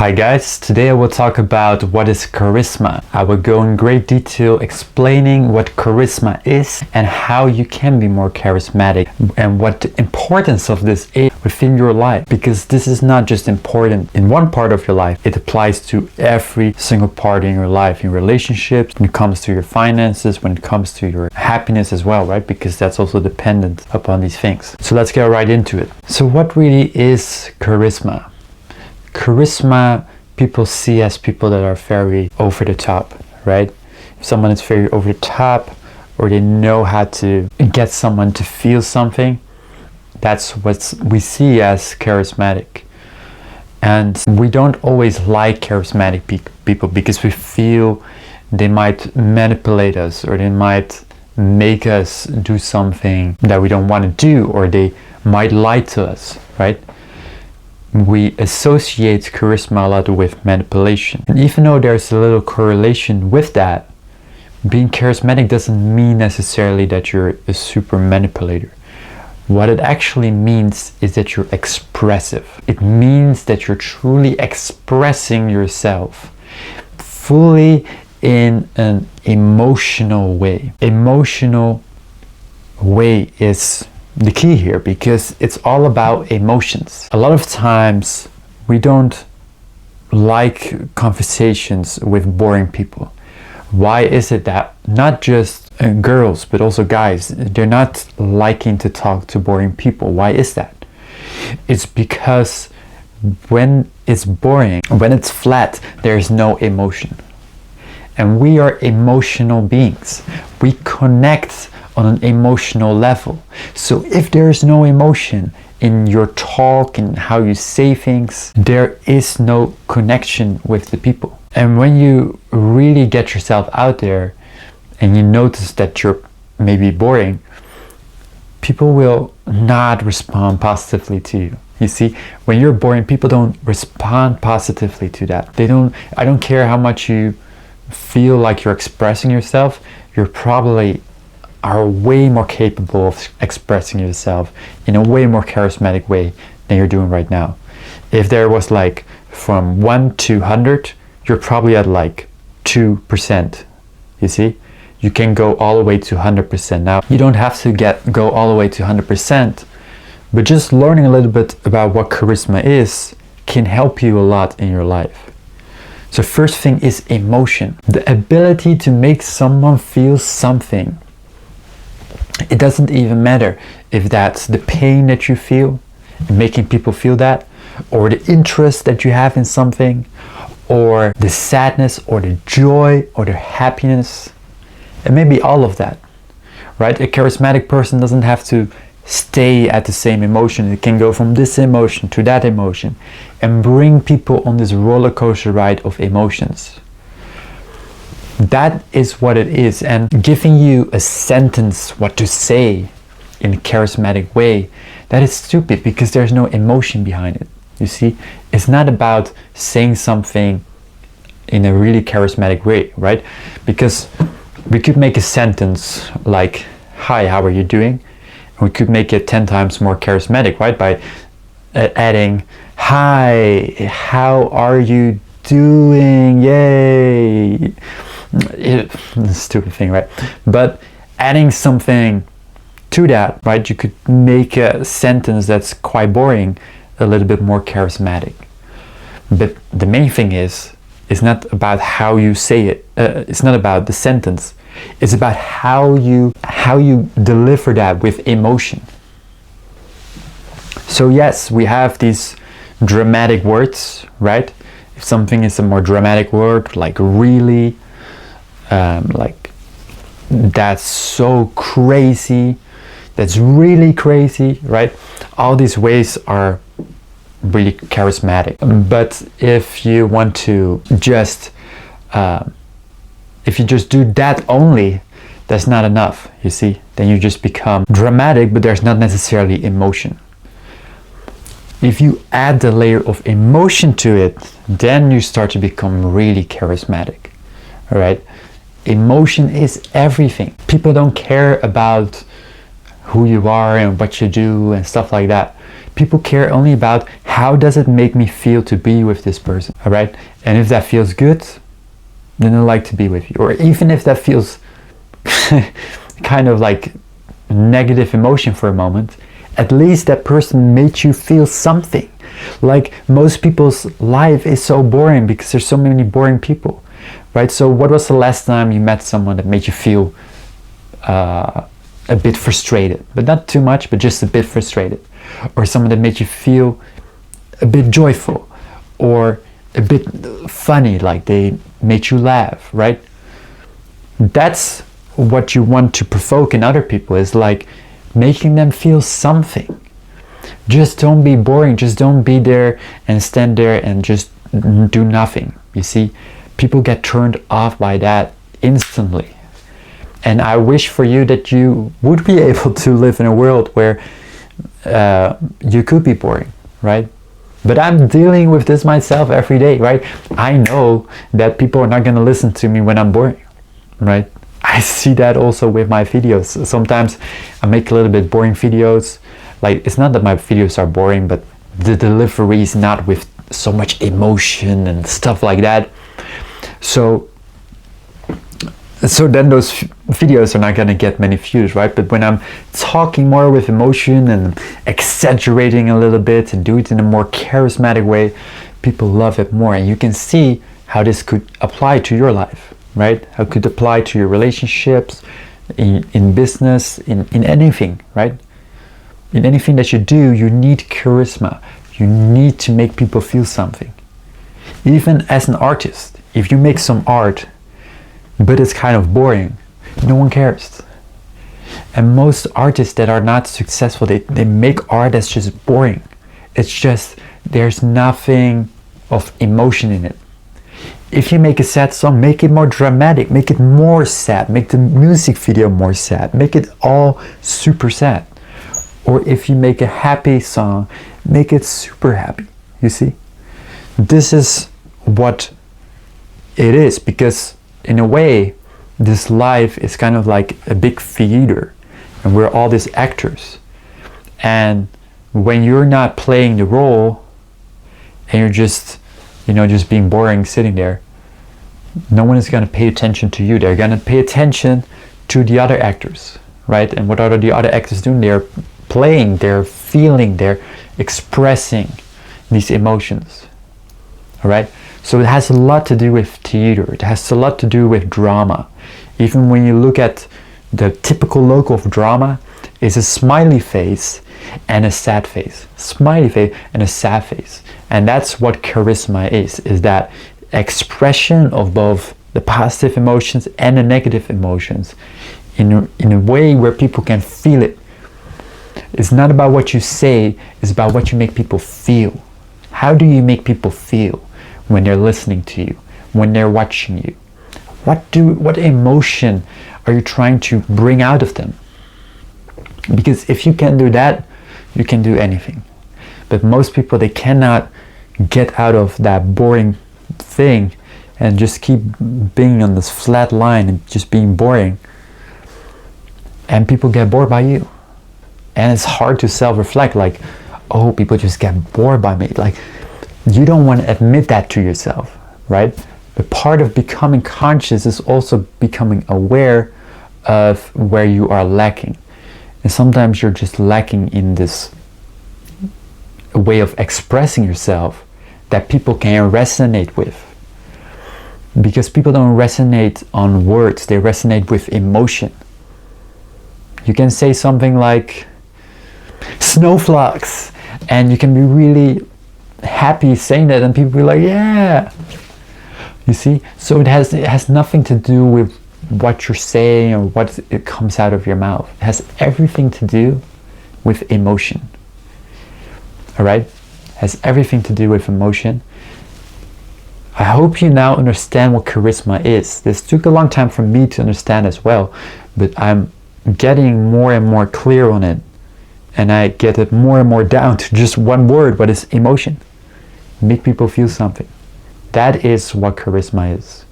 Hi guys, today I will talk about what is charisma. I will go in great detail explaining what charisma is and how you can be more charismatic and what the importance of this is within your life, because this is not just important in one part of your life, it applies to every single part in your life, in relationships, when it comes to your finances, when it comes to your happiness as well, right? Because that's also dependent upon these things. So let's get right into it. So what really is charisma? Charisma, people see as people that are very over the top, right? If someone is very over the top, or they know how to get someone to feel something, that's what we see as charismatic. And we don't always like charismatic people because we feel they might manipulate us, or they might make us do something that we don't want to do, or they might lie to us, right? We associate charisma a lot with manipulation. And even though there's a little correlation with that, being charismatic doesn't mean necessarily that you're a super manipulator. What it actually means is that you're expressive. It means that you're truly expressing yourself fully in an emotional way. Emotional way is the key here, because it's all about emotions. A lot of times we don't like conversations with boring people. Why is it that not just girls but also guys, they're not liking to talk to boring people? Why is that? It's because when it's boring, when it's flat, there's no emotion. And we are emotional beings. We connect on an emotional level. So if there is no emotion in your talk and how you say things, there is no connection with the people. And when you really get yourself out there and you notice that you're maybe boring, people will not respond positively to you. You see, when you're boring, people don't respond positively to that. I don't care how much you feel like you're expressing yourself, you're probably are way more capable of expressing yourself in a way more charismatic way than you're doing right now. If there was like from 1 to 100, you're probably at like 2%. You see, you can go all the way to 100%. Now you don't have to go all the way to 100%, but just learning a little bit about what charisma is can help you a lot in your life. So first thing is emotion, the ability to make someone feel something. It doesn't even matter if that's the pain that you feel, making people feel that, or the interest that you have in something, or the sadness, or the joy, or the happiness. It may be all of that, right? A charismatic person doesn't have to stay at the same emotion. It can go from this emotion to that emotion and bring people on this roller coaster ride of emotions. That is what it is. And giving you a sentence what to say in a charismatic way, that is stupid, because there's no emotion behind it. You see, it's not about saying something in a really charismatic way, right? Because we could make a sentence like, "Hi, how are you doing?" And we could make it 10 times more charismatic, right? By adding, "Hi, how are you doing? Yay!" Stupid thing, right? But adding something to that, right? You could make a sentence that's quite boring a little bit more charismatic. But the main thing is, it's not about how you say it. It's not about the sentence. It's about how you deliver that with emotion. So yes, we have these dramatic words, right? If something is a more dramatic word, like really, like that's so crazy, that's really crazy, right? All these ways are really charismatic. But if you want to just if you just do that only, that's not enough, you see. Then you just become dramatic, but there's not necessarily emotion. If you add the layer of emotion to it, then you start to become really charismatic, all right? Emotion is everything. People don't care about who you are and what you do and stuff like that. People care only about how does it make me feel to be with this person, all right? And if that feels good, then they like to be with you. Or even if that feels kind of like negative emotion for a moment, at least that person made you feel something. Like most people's life is so boring because there's so many boring people, right? So what was the last time you met someone that made you feel a bit frustrated, but not too much, but just a bit frustrated? Or someone that made you feel a bit joyful or a bit funny, like they made you laugh, right? That's what you want to provoke in other people, is like making them feel something. Just don't be boring. Just don't be there and stand there and just do nothing. You see, people get turned off by that instantly. And I wish for you that you would be able to live in a world where you could be boring, right? But I'm dealing with this myself every day, right? I know that people are not going to listen to me when I'm boring, right? I see that also with my videos. Sometimes I make a little bit boring videos. Like, it's not that my videos are boring, but the delivery is not with so much emotion and stuff like that. So then those videos are not going to get many views, right? But when I'm talking more with emotion and exaggerating a little bit and do it in a more charismatic way, people love it more. And you can see how this could apply to your life, right? How it could apply to your relationships, in business, in anything, right? In anything that you do, you need charisma. You need to make people feel something. Even as an artist, if you make some art but it's kind of boring, no one cares. And most artists that are not successful, they make art that's just boring. It's just, there's nothing of emotion in it. If you make a sad song, make it more dramatic, make it more sad, make the music video more sad, make it all super sad. Or if you make a happy song, make it super happy. You see? This is what it is, because in a way, this life is kind of like a big theater, and we're all these actors. And when you're not playing the role, and you're just, just being boring, sitting there, no one is going to pay attention to you. They're going to pay attention to the other actors, right? And what are the other actors doing? They're playing, they're feeling, they're expressing these emotions, all right? So it has a lot to do with theater. It has a lot to do with drama. Even when you look at the typical logo of drama, is a smiley face and a sad face. Smiley face and a sad face. And that's what charisma is that expression of both the positive emotions and the negative emotions in a way where people can feel it. It's not about what you say, it's about what you make people feel. How do you make people feel when they're listening to you, when they're watching you? What emotion are you trying to bring out of them? Because if you can do that, you can do anything. But most people, they cannot get out of that boring thing and just keep being on this flat line and just being boring. And people get bored by you. And it's hard to self-reflect, like, oh, people just get bored by me. Like, you don't want to admit that to yourself, right? But part of becoming conscious is also becoming aware of where you are lacking. And sometimes you're just lacking in this way of expressing yourself that people can resonate with. Because people don't resonate on words, they resonate with emotion. You can say something like snowflakes, and you can be really happy saying that, and people be like, yeah. You see? So it has nothing to do with what you're saying or what it comes out of your mouth. It has everything to do with emotion. All right? It has everything to do with emotion. I hope you now understand what charisma is. This took a long time for me to understand as well, but I'm getting more and more clear on it, and I get it more and more down to just one word: what is emotion? Make people feel something. That is what charisma is.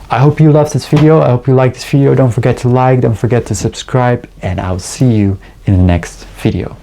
I hope you loved this video. I hope you liked this video. Don't forget to like, don't forget to subscribe, and I'll see you in the next video.